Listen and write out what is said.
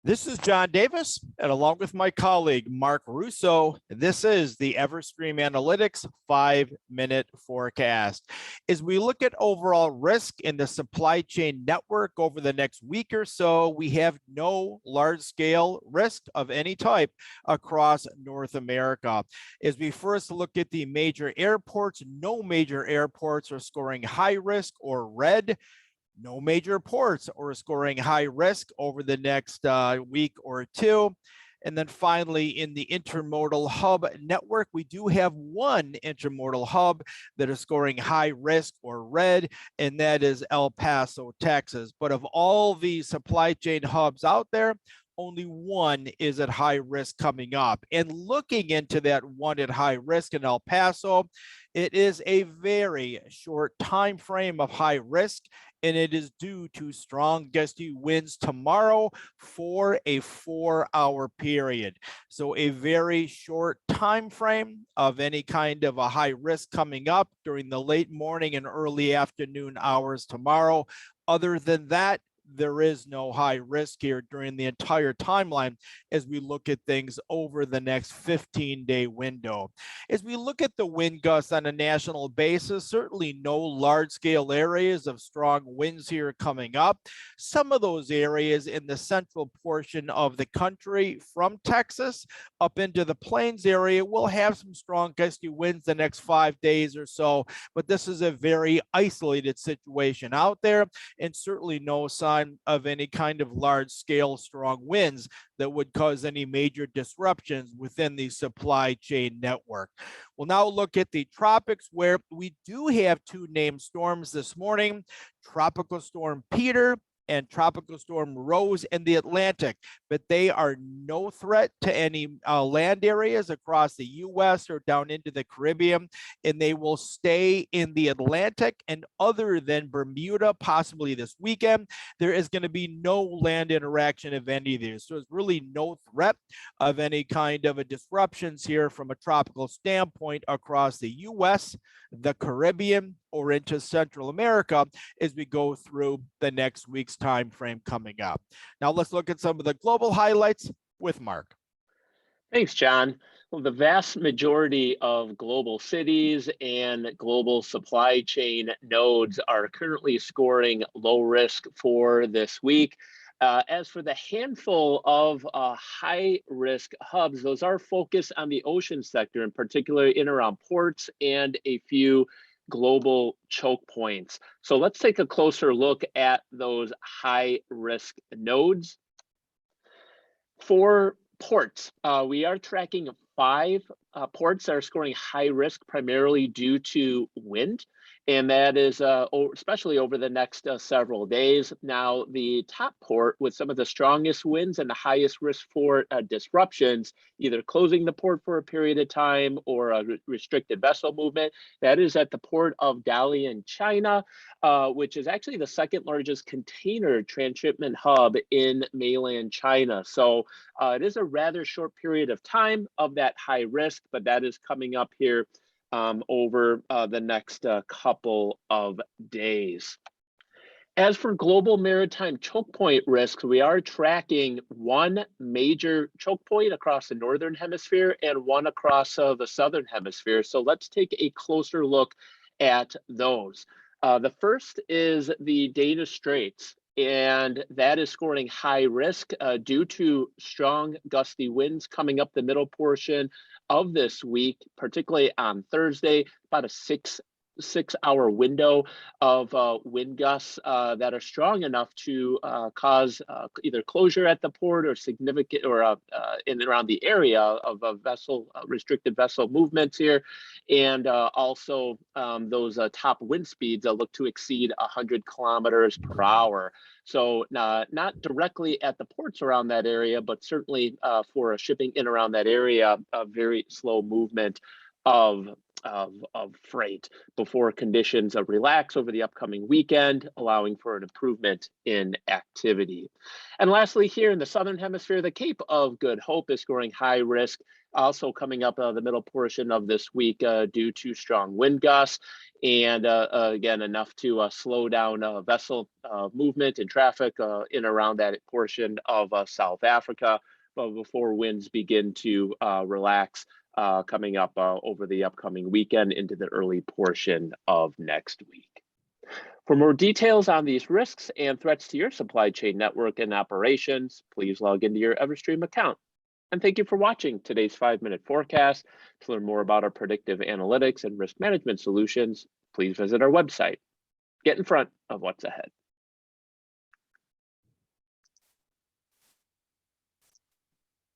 This is John Davis, and along with my colleague, Mark Russo, this is the Everstream Analytics 5-minute forecast. As we look at overall risk in the supply chain network over the next week or so, we have no large-scale risk of any type across North America. As we first look at the major airports, no major airports are scoring high risk or red. No major ports are scoring high risk over the next week or two. And then finally, in the intermodal hub network, we do have one intermodal hub that is scoring high risk or red, and that is El Paso, Texas. But of all the supply chain hubs out there, only one is at high risk coming up. And looking into that one at high risk in El Paso, it is a very short time frame of high risk, and it is due to strong gusty winds tomorrow for a 4-hour period. So a very short time frame of any kind of a high risk coming up during the late morning and early afternoon hours tomorrow. Other than that, there is no high risk here during the entire timeline as we look at things over the next 15-day window. As we look at the wind gusts on a national basis, certainly no large-scale areas of strong winds here coming up. Some of those areas in the central portion of the country from Texas up into the plains area will have some strong gusty winds the next 5 days or so, but this is a very isolated situation out there, and certainly no sign of any kind of large scale strong winds that would cause any major disruptions within the supply chain network. We'll now look at the tropics, where we do have two named storms this morning: Tropical Storm Peter and Tropical Storm Rose in the Atlantic, but they are no threat to any land areas across the U.S. or down into the Caribbean, and they will stay in the Atlantic. And other than Bermuda, possibly this weekend, there is going to be no land interaction of any of these. So there's really no threat of any kind of a disruptions here from a tropical standpoint across the U.S., the Caribbean, or into Central America as we go through the next week's time frame coming up. Now let's look at some of the global highlights with Mark. Thanks, John. Well, the vast majority of global cities and global supply chain nodes are currently scoring low risk for this week. As for the handful of high risk hubs, those are focused on the ocean sector, in particular in around ports and a few global choke points. So let's take a closer look at those high risk nodes. For ports, we are tracking 5 ports that are scoring high risk primarily due to wind, and that is especially over the next several days. Now, the top port with some of the strongest winds and the highest risk for disruptions, either closing the port for a period of time or a restricted vessel movement, that is at the port of Dalian, China, which is actually the second largest container transshipment hub in mainland China. So it is a rather short period of time of that high risk, but that is coming up here over the next couple of days. As for global maritime choke point risks, we are tracking one major choke point across the northern hemisphere and one across the southern hemisphere. So let's take a closer look at those. The first is the Danish Straits, and that is scoring high risk due to strong gusty winds coming up the middle portion of this week, particularly on Thursday, about a six-hour window of wind gusts that are strong enough to cause either closure at the port or significant or in and around the area of a vessel restricted vessel movements here, and also those top wind speeds that look to exceed 100 kilometers per hour. So not directly at the ports around that area, but certainly for shipping in around that area, a very slow movement of of freight before conditions relax over the upcoming weekend, allowing for an improvement in activity. And lastly, here in the Southern Hemisphere, the Cape of Good Hope is scoring high risk, also coming up the middle portion of this week due to strong wind gusts. And again, enough to slow down vessel movement and traffic in around that portion of South Africa, but before winds begin to relax coming up over the upcoming weekend into the early portion of next week. For more details on these risks and threats to your supply chain network and operations, please log into your Everstream account. And thank you for watching today's 5-minute forecast. To learn more about our predictive analytics and risk management solutions, please visit our website. Get in front of what's ahead.